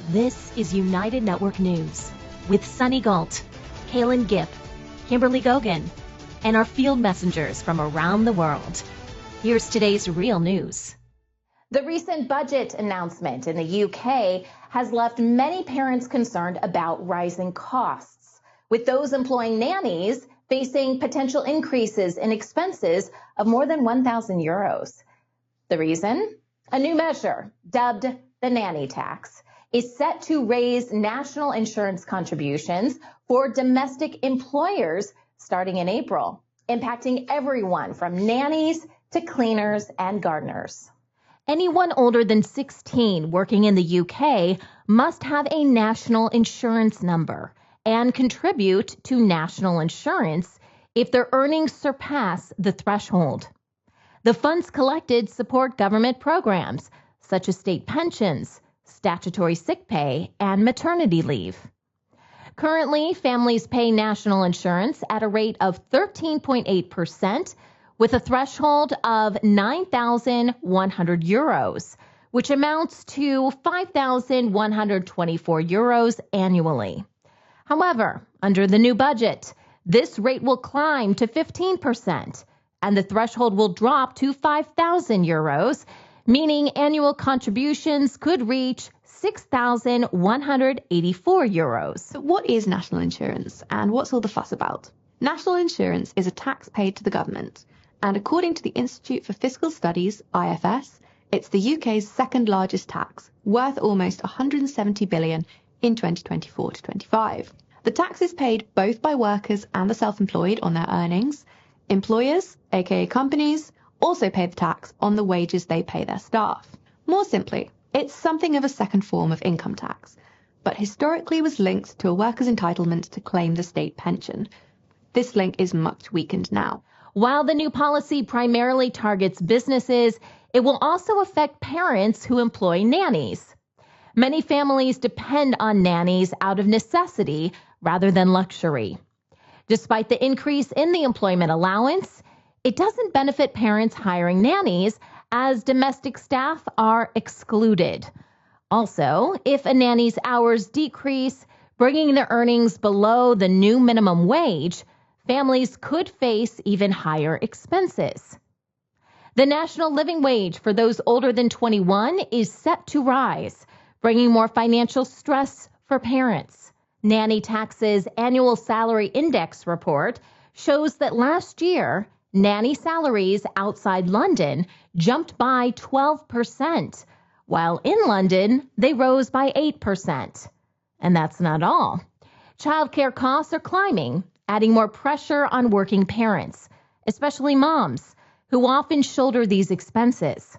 This is United Network News with Sunny Galt, Calen, Kimberly Gogan, and our field messengers from around the world. Here's today's real news. The recent budget announcement in the UK has left many parents concerned about rising costs, with those employing nannies facing potential increases in expenses of more than €1,000. The reason? A new measure, dubbed the Nanny Tax, is set to raise national insurance contributions for domestic employers starting in April, impacting everyone from nannies to cleaners and gardeners. Anyone older than 16 working in the UK must have a national insurance number and contribute to national insurance if their earnings surpass the threshold. The funds collected support government programs such as state pensions, statutory sick pay, and maternity leave. Currently, families pay national insurance at a rate of 13.8%, with a threshold of €9,100, which amounts to €5,124 annually. However, under the new budget, this rate will climb to 15%, and the threshold will drop to €5,000, meaning annual contributions could reach €6,184. So what is national insurance and what's all the fuss about? National insurance is a tax paid to the government, and according to the Institute for Fiscal Studies, IFS, it's the UK's second largest tax, worth almost £170 billion in 2024 to 25. The tax is paid both by workers and the self-employed on their earnings. Employers, aka companies, also pay the tax on the wages they pay their staff. More simply, it's something of a second form of income tax, but historically was linked to a worker's entitlement to claim the state pension. This link is much weakened now. While the new policy primarily targets businesses, it will also affect parents who employ nannies. Many families depend on nannies out of necessity rather than luxury. Despite the increase in the employment allowance, it doesn't benefit parents hiring nannies, as domestic staff are excluded. Also, if a nanny's hours decrease, bringing their earnings below the new minimum wage, families could face even higher expenses. The national living wage for those older than 21 is set to rise, bringing more financial stress for parents. Nanny Tax's annual salary index report shows that last year, nanny salaries outside London jumped by 12%, while in London, they rose by 8%. And that's not all. Childcare costs are climbing, adding more pressure on working parents, especially moms, who often shoulder these expenses.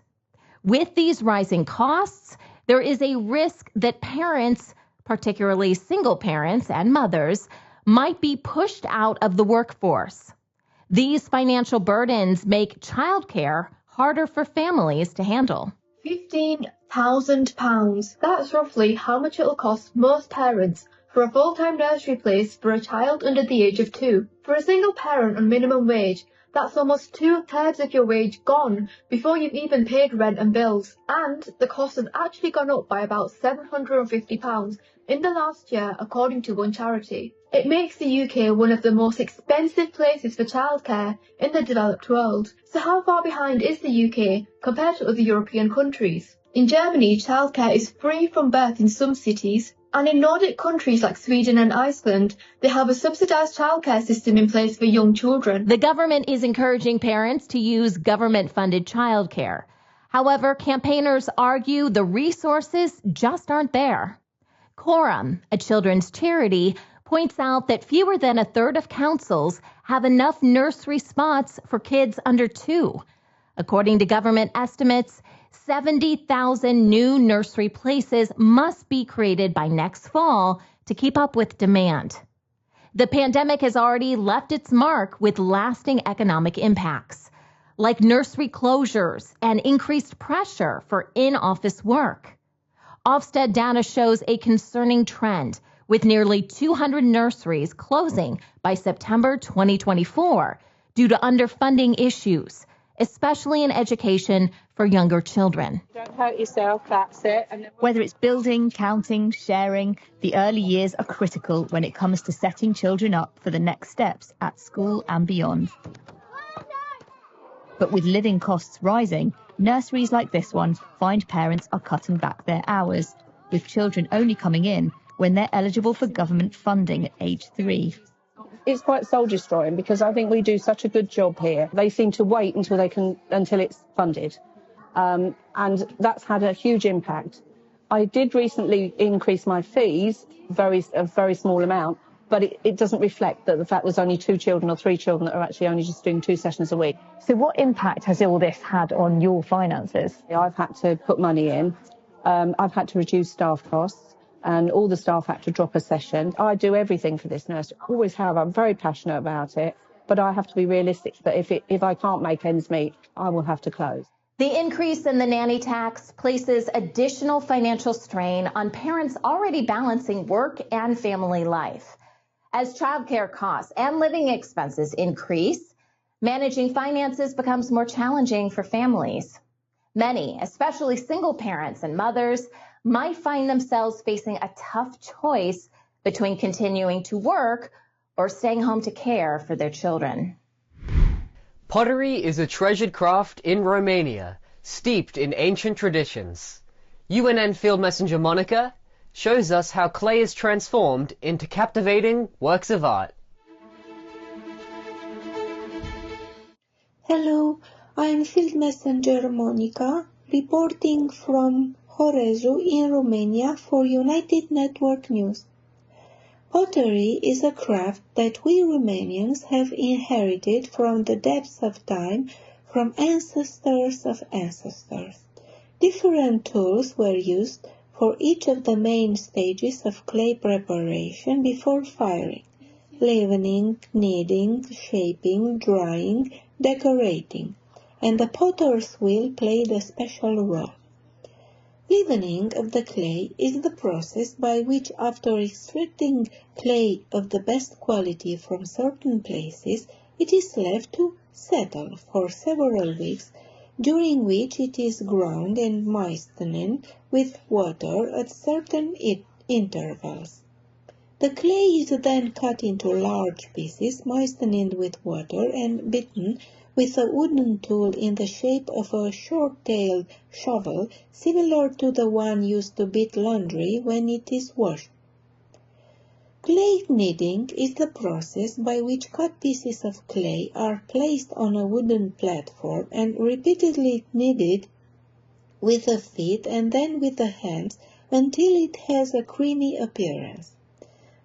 With these rising costs, there is a risk that parents, particularly single parents and mothers, might be pushed out of the workforce. These financial burdens make childcare harder for families to handle. £15,000. That's roughly how much it'll cost most parents for a full-time nursery place for a child under the age of 2. For a single parent on minimum wage, that's almost 2/3 of your wage gone before you've even paid rent and bills. And the cost has actually gone up by about £750 in the last year, according to one charity. It makes the UK one of the most expensive places for childcare in the developed world. So how far behind is the UK compared to other European countries? In Germany, childcare is free from birth in some cities, and in Nordic countries like Sweden and Iceland, they have a subsidised childcare system in place for young children. The government is encouraging parents to use government-funded childcare. However, campaigners argue the resources just aren't there. Quorum, a children's charity, points out that fewer than a third of councils have enough nursery spots for kids under 2. According to government estimates, 70,000 new nursery places must be created by next fall to keep up with demand. The pandemic has already left its mark with lasting economic impacts, like nursery closures and increased pressure for in-office work. Ofsted data shows a concerning trend, with nearly 200 nurseries closing by September 2024 due to underfunding issues, especially in education for younger children. Don't hurt yourself, that's it. Whether it's building, counting, sharing, the early years are critical when it comes to setting children up for the next steps at school and beyond. But with living costs rising, nurseries like this one find parents are cutting back their hours, with children only coming in when they're eligible for government funding at age 3. It's quite soul destroying because I think we do such a good job here. They seem to wait until it's funded. And that's had a huge impact. I did recently increase my fees, a very small amount, but it doesn't reflect the fact there's only 2 children or 3 children that are actually only just doing 2 sessions a week. So what impact has all this had on your finances? I've had to put money in. I've had to reduce staff costs. And all the staff had to drop a session. I do everything for this nursery. Always have. I'm very passionate about it. But I have to be realistic that if I can't make ends meet, I will have to close. The increase in the nanny tax places additional financial strain on parents already balancing work and family life. As childcare costs and living expenses increase, managing finances becomes more challenging for families. Many, especially single parents and mothers, might find themselves facing a tough choice between continuing to work or staying home to care for their children. Pottery is a treasured craft in Romania, steeped in ancient traditions. UNN Field Messenger Monica shows us how clay is transformed into captivating works of art. Hello, I'm Field Messenger Monica, reporting from Horezu in Romania for United Network News. Pottery is a craft that we Romanians have inherited from the depths of time from ancestors of ancestors. Different tools were used for each of the main stages of clay preparation before firing: leavening, kneading, shaping, drying, decorating, and the potter's wheel played a special role. Leavening of the clay is the process by which, after extracting clay of the best quality from certain places, it is left to settle for several weeks, during which it is ground and moistened with water at certain intervals. The clay is then cut into large pieces, moistened with water, and beaten with a wooden tool in the shape of a short-tailed shovel, similar to the one used to beat laundry when it is washed. Clay kneading is the process by which cut pieces of clay are placed on a wooden platform and repeatedly kneaded with the feet and then with the hands until it has a creamy appearance.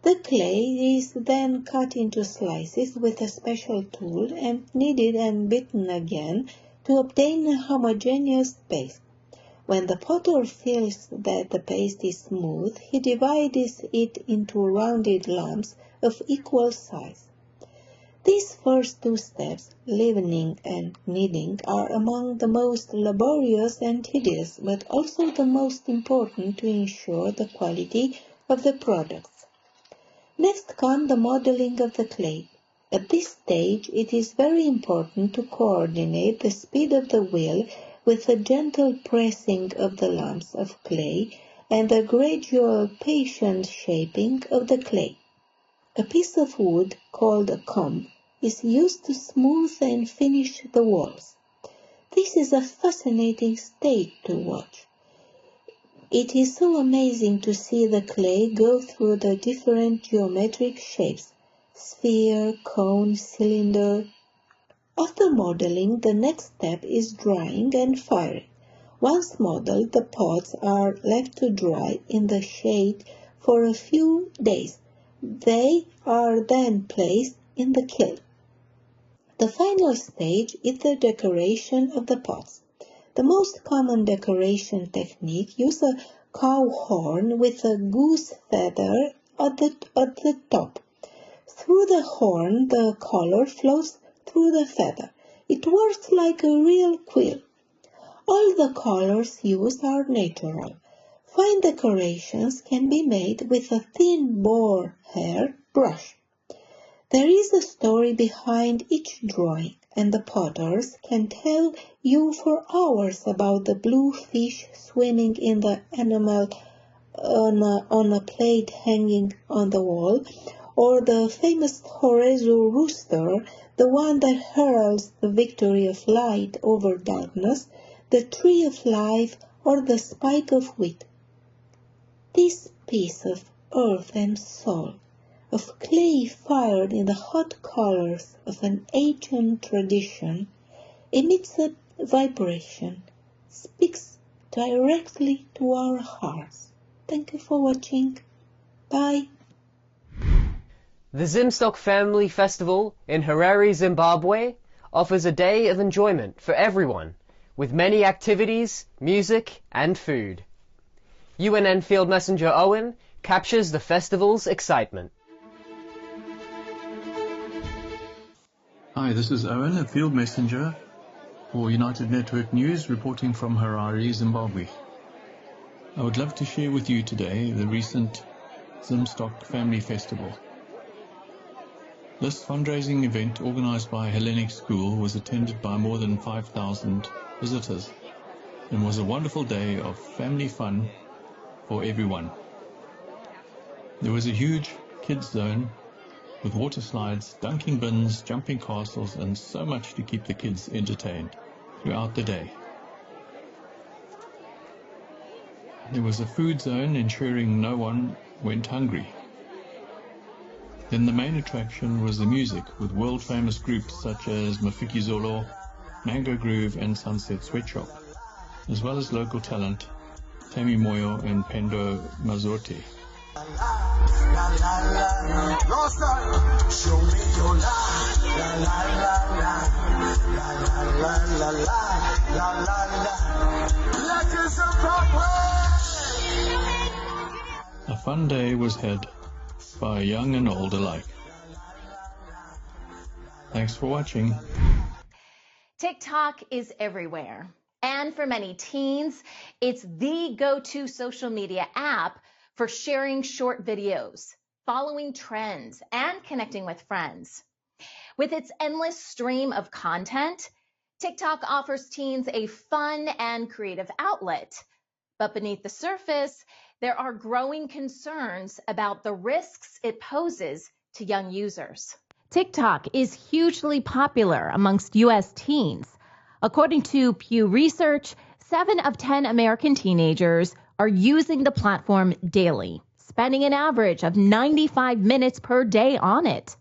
The clay is then cut into slices with a special tool and kneaded and beaten again to obtain a homogeneous paste. When the potter feels that the paste is smooth, he divides it into rounded lumps of equal size. These first 2 steps, leavening and kneading, are among the most laborious and tedious, but also the most important to ensure the quality of the products. Next comes the modeling of the clay. At this stage, it is very important to coordinate the speed of the wheel with the gentle pressing of the lumps of clay and the gradual, patient shaping of the clay. A piece of wood, called a comb, is used to smooth and finish the walls. This is a fascinating stage to watch. It is so amazing to see the clay go through the different geometric shapes: sphere, cone, cylinder. After modeling, the next step is drying and firing. Once modeled, the pots are left to dry in the shade for a few days. They are then placed in the kiln. The final stage is the decoration of the pots. The most common decoration technique uses a cow horn with a goose feather at the top. Through the horn, the color flows through the feather. It works like a real quill. All the colors used are natural. Fine decorations can be made with a thin boar hair brush. There is a story behind each drawing. and the potters can tell you for hours about the blue fish swimming in the enamel on a plate hanging on the wall, or the famous Horezu rooster, the one that heralds the victory of light over darkness, the tree of life, or the spike of wheat. This piece of earth and soul, of clay fired in the hot colors of an ancient tradition, emits a vibration, speaks directly to our hearts. Thank you for watching. Bye. The Zim Family Festival in Harare, Zimbabwe offers a day of enjoyment for everyone, with many activities, music and food. UNN Field Messenger Owen captures the festival's excitement. Hi, this is Owen, a Field Messenger for United Network News, reporting from Harare, Zimbabwe. I would love to share with you today the recent Zim Family Festival. This fundraising event, organized by Hellenic School, was attended by more than 5,000 visitors and was a wonderful day of family fun for everyone. There was a huge kids zone with water slides, dunking bins, jumping castles, and so much to keep the kids entertained throughout the day. There was a food zone ensuring no one went hungry. Then the main attraction was the music, with world-famous groups such as Mafiki Zolo, Mango Groove and Sunset Sweatshop, as well as local talent Tami Moyo and Pendo Mazorte. A fun day was had by young and old alike. Thanks for watching. TikTok is everywhere. And for many teens, it's the go-to social media app for sharing short videos, following trends, and connecting with friends. With its endless stream of content, TikTok offers teens a fun and creative outlet. But beneath the surface, there are growing concerns about the risks it poses to young users. TikTok is hugely popular amongst U.S. teens. According to Pew Research, 7 of 10 American teenagers are using the platform daily, spending an average of 95 minutes per day on it.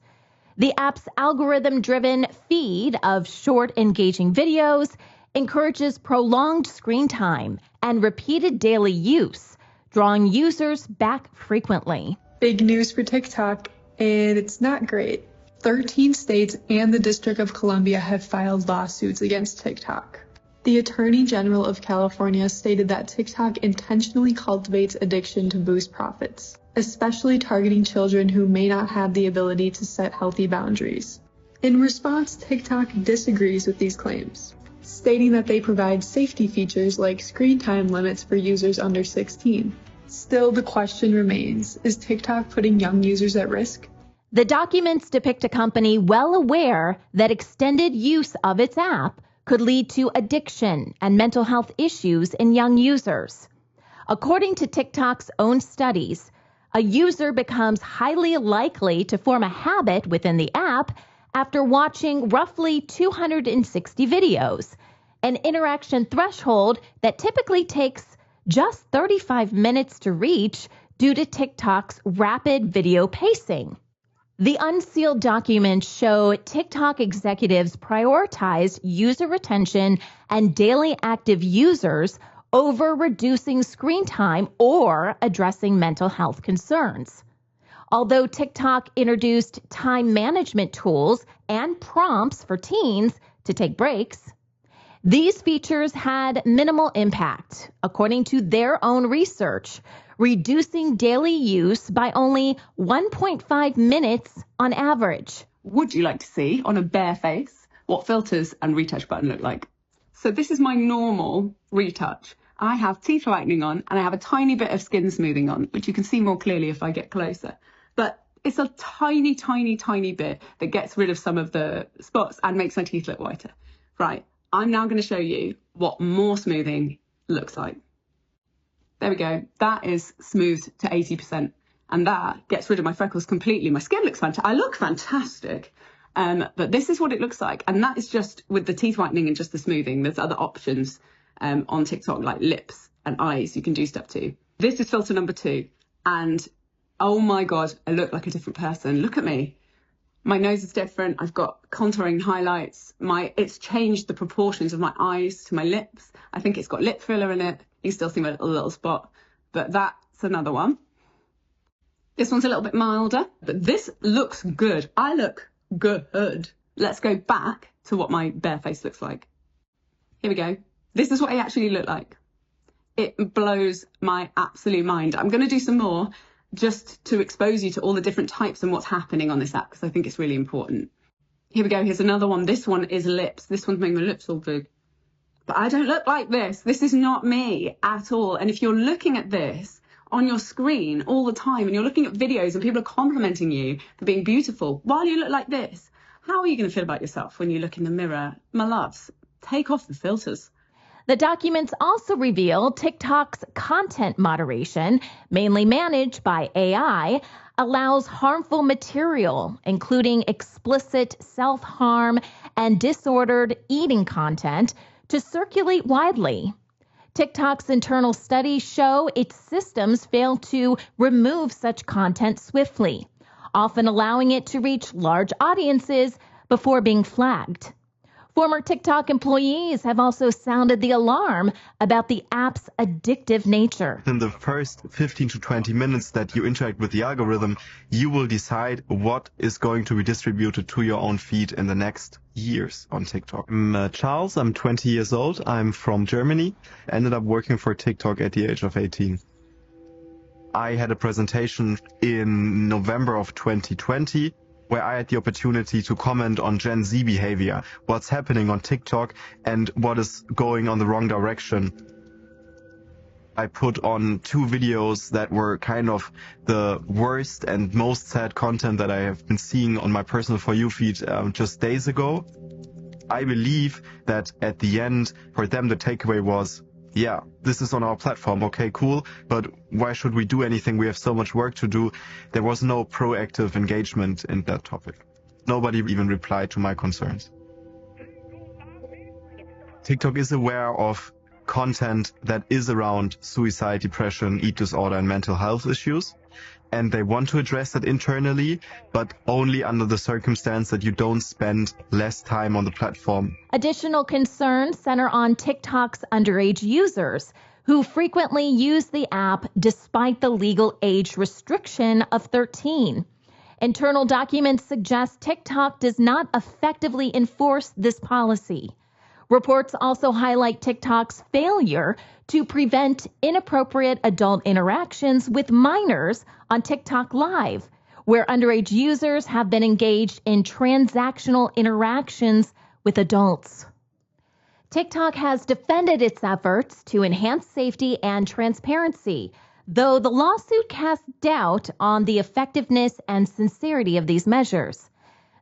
The app's algorithm-driven feed of short, engaging videos encourages prolonged screen time and repeated daily use, drawing users back frequently. Big news for TikTok, and it's not great. 13 states and the District of Columbia have filed lawsuits against TikTok. The Attorney General of California stated that TikTok intentionally cultivates addiction to boost profits, especially targeting children who may not have the ability to set healthy boundaries. In response, TikTok disagrees with these claims, stating that they provide safety features like screen time limits for users under 16. Still, the question remains, is TikTok putting young users at risk? The documents depict a company well aware that extended use of its app could lead to addiction and mental health issues in young users. According to TikTok's own studies, a user becomes highly likely to form a habit within the app after watching roughly 260 videos, an interaction threshold that typically takes just 35 minutes to reach due to TikTok's rapid video pacing. The unsealed documents show TikTok executives prioritized user retention and daily active users over reducing screen time or addressing mental health concerns. Although TikTok introduced time management tools and prompts for teens to take breaks, these features had minimal impact, according to their own research, reducing daily use by only 1.5 minutes on average. Would you like to see, on a bare face, what filters and retouch button look like? So this is my normal retouch. I have teeth whitening on and I have a tiny bit of skin smoothing on, which you can see more clearly if I get closer. But It's a tiny, tiny, tiny bit that gets rid of some of the spots and makes my teeth look whiter. Right, I'm now going to show you what more smoothing looks like. There we go. That is smoothed to 80%. And that gets rid of my freckles completely. My skin looks fantastic. I look fantastic. But this is what it looks like. And that is just with the teeth whitening and just the smoothing. There's other options on TikTok, like lips and eyes. You can do stuff too. This is filter number 2. And oh my God, I look like a different person. Look at me. My nose is different. I've got contouring highlights. It's changed the proportions of my eyes to my lips. I think it's got lip filler in it. You can still see my little spot. But that's another one. This one's a little bit milder, but this looks good. I look good. Let's go back to what my bare face looks like. Here we go. This is what I actually look like. It blows my absolute mind. I'm going to do some more just to expose you to all the different types and what's happening on this app, because I think it's really important. Here we go. Here's another one. This one is lips. This one's making my lips all big. But I don't look like this. This is not me at all. And if you're looking at this on your screen all the time and you're looking at videos and people are complimenting you for being beautiful while you look like this, how are you going to feel about yourself when you look in the mirror? My loves, take off the filters. The documents also reveal TikTok's content moderation, mainly managed by AI, allows harmful material, including explicit self-harm and disordered eating content, to circulate widely. TikTok's internal studies show its systems fail to remove such content swiftly, often allowing it to reach large audiences before being flagged. Former TikTok employees have also sounded the alarm about the app's addictive nature. In the first 15 to 20 minutes that you interact with the algorithm, you will decide what is going to be distributed to your own feed in the next years on TikTok. I'm Charles, I'm 20 years old, I'm from Germany, ended up working for TikTok at the age of 18. I had a presentation in November of 2020 where I had the opportunity to comment on Gen Z behavior, what's happening on TikTok and what is going on the wrong direction. I put on 2 videos that were kind of the worst and most sad content that I have been seeing on my personal For You feed just days ago. I believe that at the end, for them, the takeaway was, yeah, this is on our platform, okay, cool, but why should we do anything? We have so much work to do. There was no proactive engagement in that topic. Nobody even replied to my concerns. TikTok is aware of content that is around suicide, depression, eat disorder, and mental health issues. And they want to address that internally, but only under the circumstance that you don't spend less time on the platform. Additional concerns center on TikTok's underage users, who frequently use the app despite the legal age restriction of 13. Internal documents suggest TikTok does not effectively enforce this policy. Reports also highlight TikTok's failure to prevent inappropriate adult interactions with minors on TikTok Live, where underage users have been engaged in transactional interactions with adults. TikTok has defended its efforts to enhance safety and transparency, though the lawsuit casts doubt on the effectiveness and sincerity of these measures.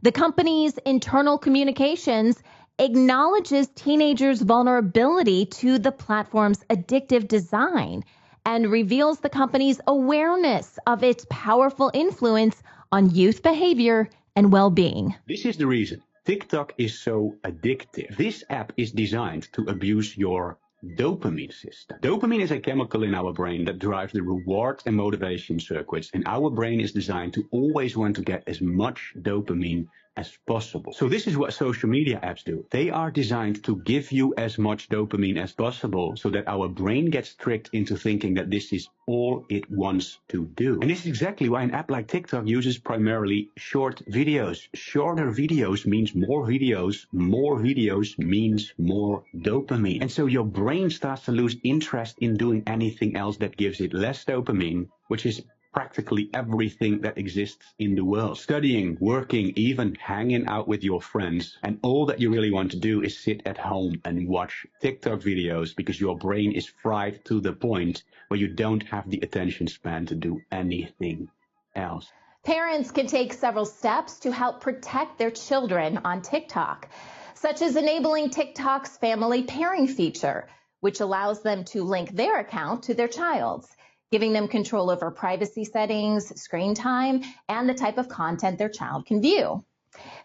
The company's internal communications acknowledges teenagers' vulnerability to the platform's addictive design and reveals the company's awareness of its powerful influence on youth behavior and well-being. This is the reason TikTok is so addictive. This app is designed to abuse your dopamine system. Dopamine is a chemical in our brain that drives the reward and motivation circuits, and our brain is designed to always want to get as much dopamine as possible. So this is what social media apps do. They are designed to give you as much dopamine as possible so that our brain gets tricked into thinking that this is all it wants to do. And this is exactly why an app like TikTok uses primarily short videos. Shorter videos means more videos. More videos means more dopamine. And so your brain starts to lose interest in doing anything else that gives it less dopamine, which is practically everything that exists in the world. Studying, working, even hanging out with your friends. And all that you really want to do is sit at home and watch TikTok videos because your brain is fried to the point where you don't have the attention span to do anything else. Parents can take several steps to help protect their children on TikTok, such as enabling TikTok's family pairing feature, which allows them to link their account to their child's, giving them control over privacy settings, screen time, and the type of content their child can view.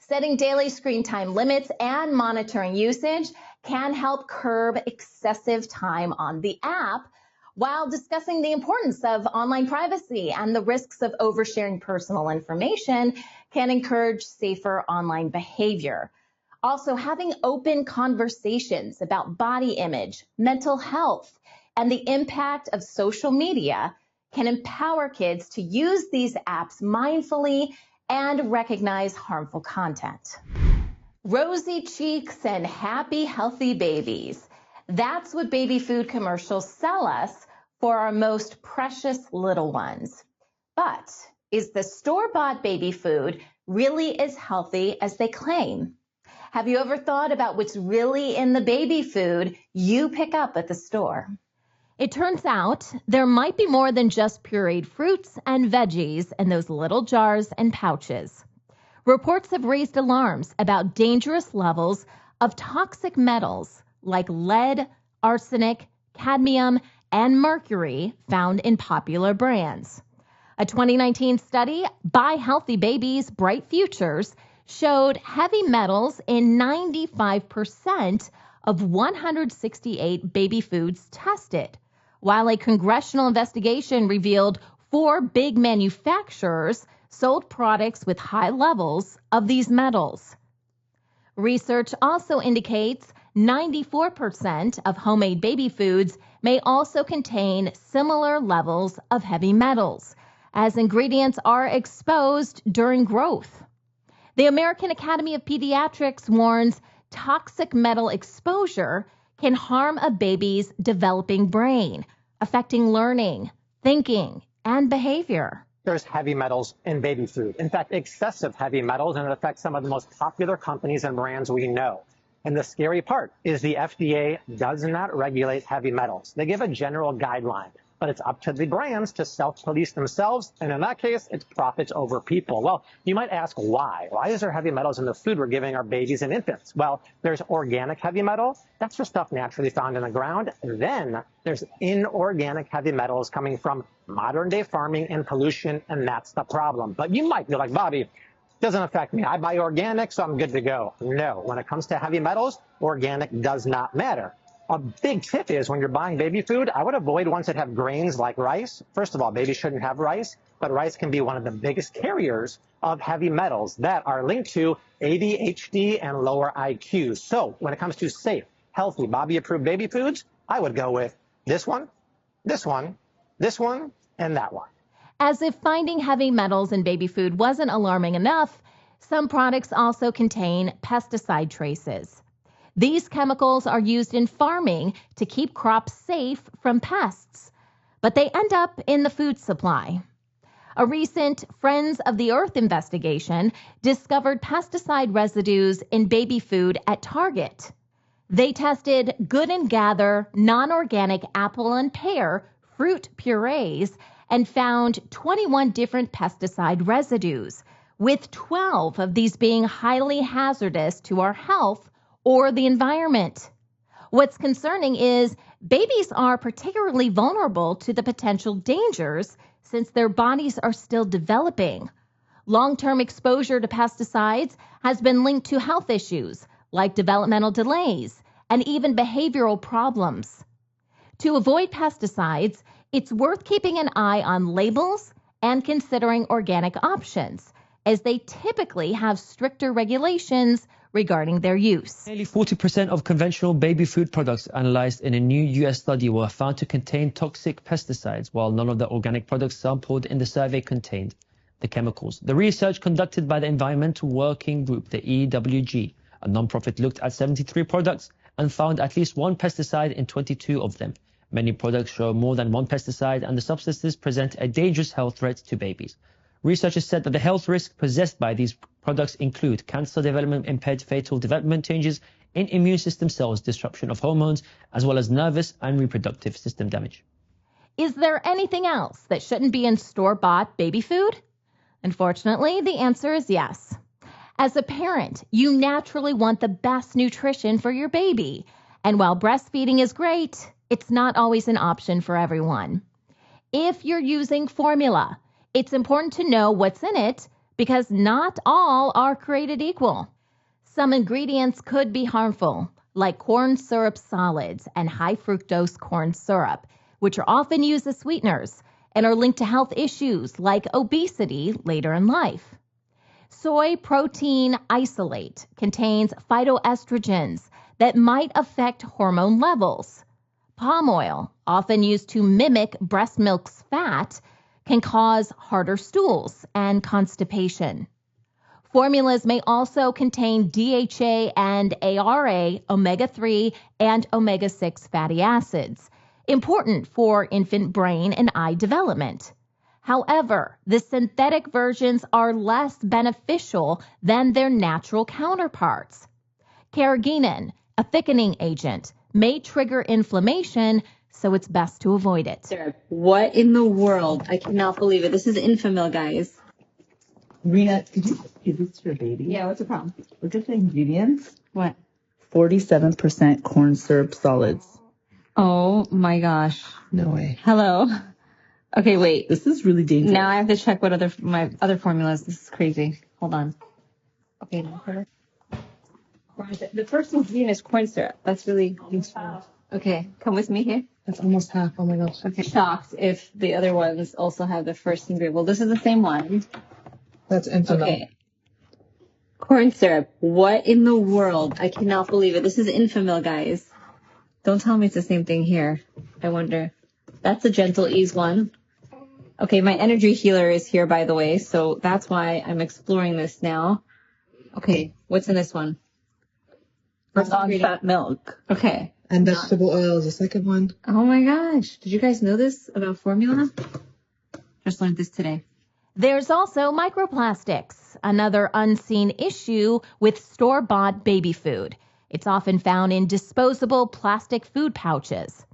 Setting daily screen time limits and monitoring usage can help curb excessive time on the app, while discussing the importance of online privacy and the risks of oversharing personal information can encourage safer online behavior. Also, having open conversations about body image, mental health, and the impact of social media can empower kids to use these apps mindfully and recognize harmful content. Rosy cheeks and happy, healthy babies. That's what baby food commercials sell us for our most precious little ones. But is the store-bought baby food really as healthy as they claim? Have you ever thought about what's really in the baby food you pick up at the store? It turns out there might be more than just pureed fruits and veggies in those little jars and pouches. Reports have raised alarms about dangerous levels of toxic metals like lead, arsenic, cadmium, and mercury found in popular brands. A 2019 study by Healthy Babies, Bright Futures showed heavy metals in 95% of 168 baby foods tested, while a congressional investigation revealed 4 big manufacturers sold products with high levels of these metals. Research also indicates 94% of homemade baby foods may also contain similar levels of heavy metals, as ingredients are exposed during growth. The American Academy of Pediatrics warns toxic metal exposure can harm a baby's developing brain, affecting learning, thinking, and behavior. There's heavy metals in baby food. In fact, excessive heavy metals, and it affects some of the most popular companies and brands we know. And the scary part is the FDA does not regulate heavy metals. They give a general guideline, but it's up to the brands to self-police themselves. And in that case, it's profits over people. Well, you might ask why? Why is there heavy metals in the food we're giving our babies and infants? Well, there's organic heavy metal. That's just stuff naturally found in the ground. Then there's inorganic heavy metals coming from modern day farming and pollution, and that's the problem. But you might be like, Bobby, doesn't affect me. I buy organic, so I'm good to go. No, when it comes to heavy metals, organic does not matter. A big tip is when you're buying baby food, I would avoid ones that have grains like rice. First of all, babies shouldn't have rice, but rice can be one of the biggest carriers of heavy metals that are linked to ADHD and lower IQ. So when it comes to safe, healthy, Bobby-approved baby foods, I would go with this one, this one, this one, and that one. As if finding heavy metals in baby food wasn't alarming enough, some products also contain pesticide traces. These chemicals are used in farming to keep crops safe from pests, but they end up in the food supply. A recent Friends of the Earth investigation discovered pesticide residues in baby food at Target. They tested Good and Gather non-organic apple and pear fruit purees and found 21 different pesticide residues, with 12 of these being highly hazardous to our health or the environment. What's concerning is babies are particularly vulnerable to the potential dangers since their bodies are still developing. Long-term exposure to pesticides has been linked to health issues like developmental delays and even behavioral problems. To avoid pesticides, it's worth keeping an eye on labels and considering organic options, as they typically have stricter regulations regarding their use. Nearly 40% of conventional baby food products analyzed in a new US study were found to contain toxic pesticides, while none of the organic products sampled in the survey contained the chemicals. The research conducted by the Environmental Working Group, the EWG, a non-profit, looked at 73 products and found at least one pesticide in 22 of them. Many products show more than one pesticide, and the substances present a dangerous health threat to babies. Researchers said that the health risks possessed by these products include cancer development, impaired fetal development, changes in immune system cells, disruption of hormones, as well as nervous and reproductive system damage. Is there anything else that shouldn't be in store-bought baby food? Unfortunately, the answer is yes. As a parent, you naturally want the best nutrition for your baby. And while breastfeeding is great, it's not always an option for everyone. If you're using formula, it's important to know what's in it because not all are created equal. Some ingredients could be harmful, like corn syrup solids and high fructose corn syrup, which are often used as sweeteners and are linked to health issues like obesity later in life. Soy protein isolate contains phytoestrogens that might affect hormone levels. Palm oil, often used to mimic breast milk's fat, can cause harder stools and constipation. Formulas may also contain DHA and ARA, omega-3 and omega-6 fatty acids, important for infant brain and eye development. However, the synthetic versions are less beneficial than their natural counterparts. Carrageenan, a thickening agent, may trigger inflammation, so it's best to avoid it. What in the world? I cannot believe it. This is Infamil, guys. Rena, did you give this to your baby? Yeah, what's the problem? Look at the ingredients. What? 47% corn syrup solids. Oh my gosh. No way. Hello. Okay, wait. This is really dangerous. Now I have to check what my other formulas. This is crazy. Hold on. Okay. The first ingredient is corn syrup. That's really useful. Okay, come with me here. That's almost half. Oh my gosh. Okay. Shocked if the other ones also have the first ingredient. Well, this is the same one. That's Infamil. Okay. Corn syrup. What in the world? I cannot believe it. This is Infamil, guys. Don't tell me it's the same thing here. I wonder. That's a Gentle Ease one. Okay, my energy healer is here, by the way, so that's why I'm exploring this now. Okay, what's in this one? Non-fat milk. Okay. And vegetable oil is the second one. Oh my gosh. Did you guys know this about formula? Just learned this today. There's also microplastics, another unseen issue with store-bought baby food. It's often found in disposable plastic food pouches.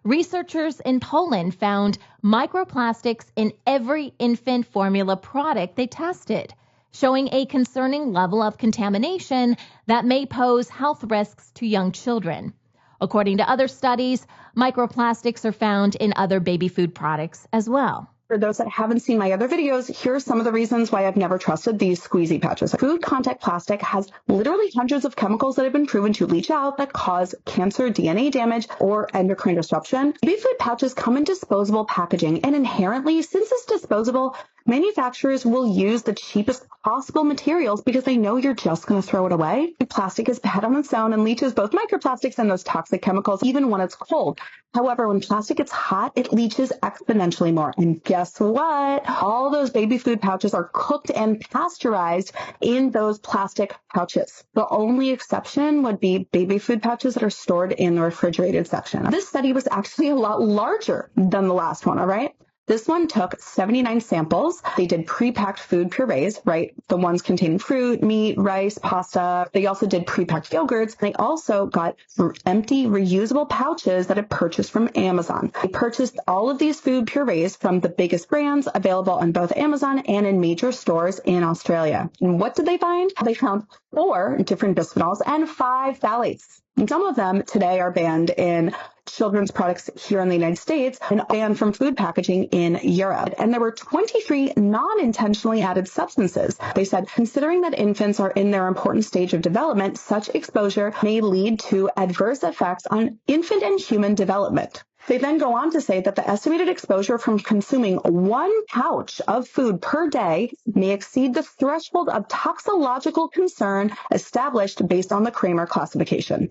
Researchers in Poland found microplastics in every infant formula product they tested, showing a concerning level of contamination that may pose health risks to young children. According to other studies, microplastics are found in other baby food products as well. For those that haven't seen my other videos, here are some of the reasons why I've never trusted these squeezy pouches. Food contact plastic has literally hundreds of chemicals that have been proven to leach out that cause cancer, DNA damage, or endocrine disruption. Baby food pouches come in disposable packaging, and inherently, since it's disposable, manufacturers will use the cheapest possible materials because they know you're just going to throw it away. Plastic is bad on its own and leaches both microplastics and those toxic chemicals even when it's cold. However, when plastic gets hot, it leaches exponentially more. And guess what? All those baby food pouches are cooked and pasteurized in those plastic pouches. The only exception would be baby food pouches that are stored in the refrigerated section. This study was actually a lot larger than the last one, all right? This one took 79 samples. They did pre-packed food purees, right? The ones containing fruit, meat, rice, pasta. They also did pre-packed yogurts. They also got empty reusable pouches that had purchased from Amazon. They purchased all of these food purees from the biggest brands available on both Amazon and in major stores in Australia. And what did they find? They found 4 different bisphenols and 5 phthalates. And some of them today are banned in children's products here in the United States and banned from food packaging in Europe. And there were 23 non-intentionally added substances. They said, considering that infants are in their important stage of development, such exposure may lead to adverse effects on infant and human development. They then go on to say that the estimated exposure from consuming 1 pouch of food per day may exceed the threshold of toxicological concern established based on the Kramer classification.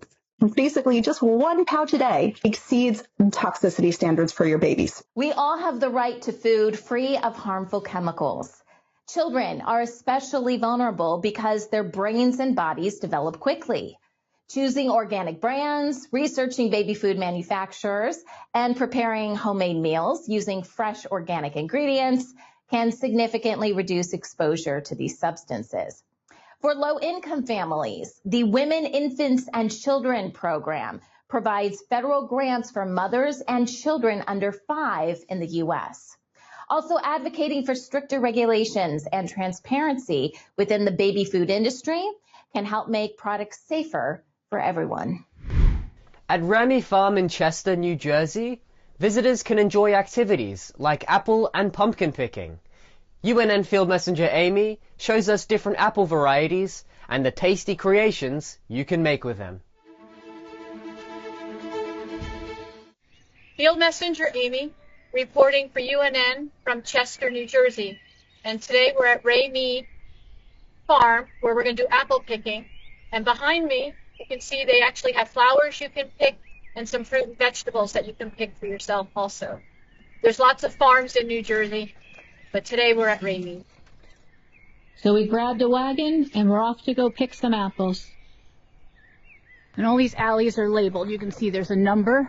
Basically, just 1 pouch a day exceeds toxicity standards for your babies. We all have the right to food free of harmful chemicals. Children are especially vulnerable because their brains and bodies develop quickly. Choosing organic brands, researching baby food manufacturers, and preparing homemade meals using fresh organic ingredients can significantly reduce exposure to these substances. For low-income families, the Women, Infants, and Children program provides federal grants for mothers and children under 5 in the U.S. Also advocating for stricter regulations and transparency within the baby food industry can help make products safer for everyone. At Ramy Farm in Chester, New Jersey, visitors can enjoy activities like apple and pumpkin picking. UNN Field Messenger Amy shows us different apple varieties and the tasty creations you can make with them. Field Messenger Amy, reporting for UNN from Chester, New Jersey. And today we're at Ramy Farm, where we're going to do apple picking. And behind me, you can see they actually have flowers you can pick and some fruit and vegetables that you can pick for yourself also. There's lots of farms in New Jersey, but today we're at Ramy. So we grabbed a wagon and we're off to go pick some apples. And all these alleys are labeled. You can see there's a number.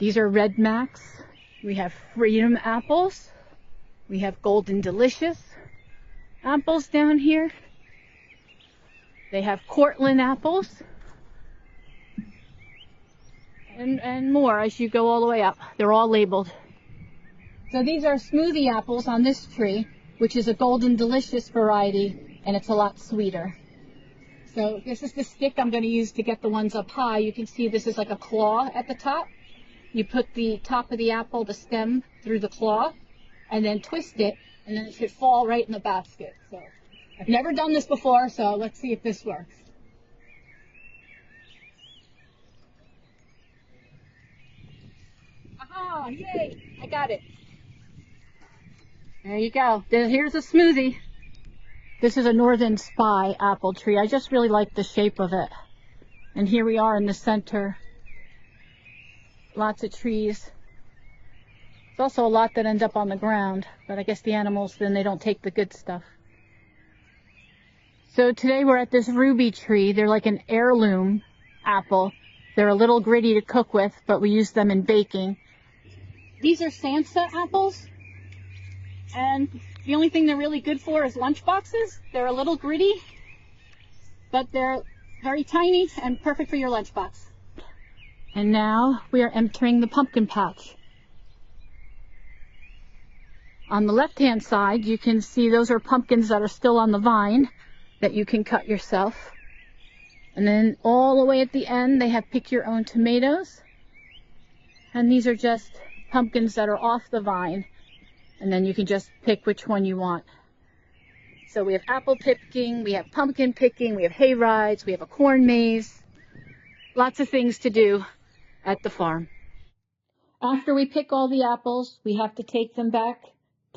These are Red Max. We have Freedom apples. We have Golden Delicious apples down here. They have Cortland apples. And more as you go all the way up. They're all labeled. So these are smoothie apples on this tree, which is a Golden Delicious variety, and it's a lot sweeter. So this is the stick I'm going to use to get the ones up high. You can see this is like a claw at the top. You put the top of the apple, the stem, through the claw, and then twist it, and then it should fall right in the basket. So I've never done this before, so let's see if this works. Aha! Yay! I got it. There you go. Here's a smoothie. This is a Northern Spy apple tree. I just really like the shape of it. And here we are in the center. Lots of trees. There's also a lot that end up on the ground, but I guess the animals, then they don't take the good stuff. So today we're at this ruby tree. They're like an heirloom apple. They're a little gritty to cook with, but we use them in baking. These are Sansa apples. And the only thing they're really good for is lunch boxes. They're a little gritty, but they're very tiny and perfect for your lunchbox. And now we are entering the pumpkin patch. On the left-hand side, you can see those are pumpkins that are still on the vine that you can cut yourself. And then all the way at the end, they have pick your own tomatoes. And these are just pumpkins that are off the vine. And then you can just pick which one you want. So we have apple picking, we have pumpkin picking, we have hay rides, we have a corn maze. Lots of things to do at the farm. After we pick all the apples, we have to take them back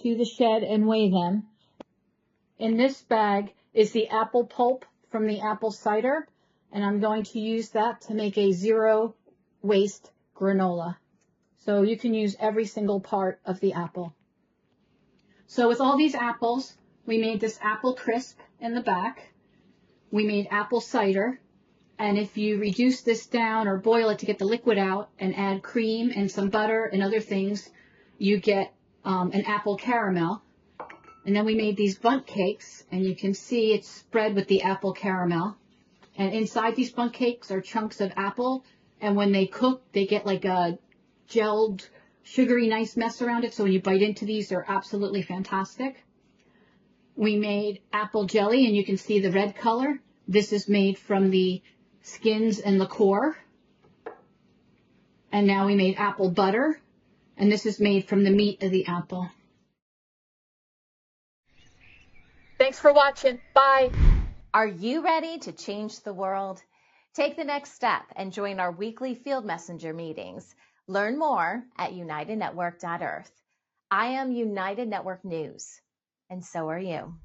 to the shed and weigh them. In this bag is the apple pulp from the apple cider, and I'm going to use that to make a zero waste granola. So you can use every single part of the apple. So with all these apples, we made this apple crisp in the back. We made apple cider. And if you reduce this down or boil it to get the liquid out and add cream and some butter and other things, you get an apple caramel. And then we made these bundt cakes, and you can see it's spread with the apple caramel. And inside these bundt cakes are chunks of apple. And when they cook, they get like a gelled, sugary, nice mess around it. So when you bite into these, they're absolutely fantastic. We made apple jelly, and you can see the red color. This is made from the skins and the core. And now we made apple butter, and this is made from the meat of the apple. Thanks for watching. Bye. Are you ready to change the world? Take the next step and join our weekly Field Messenger meetings. Learn more at unitednetwork.earth. I am United Network News, and so are you.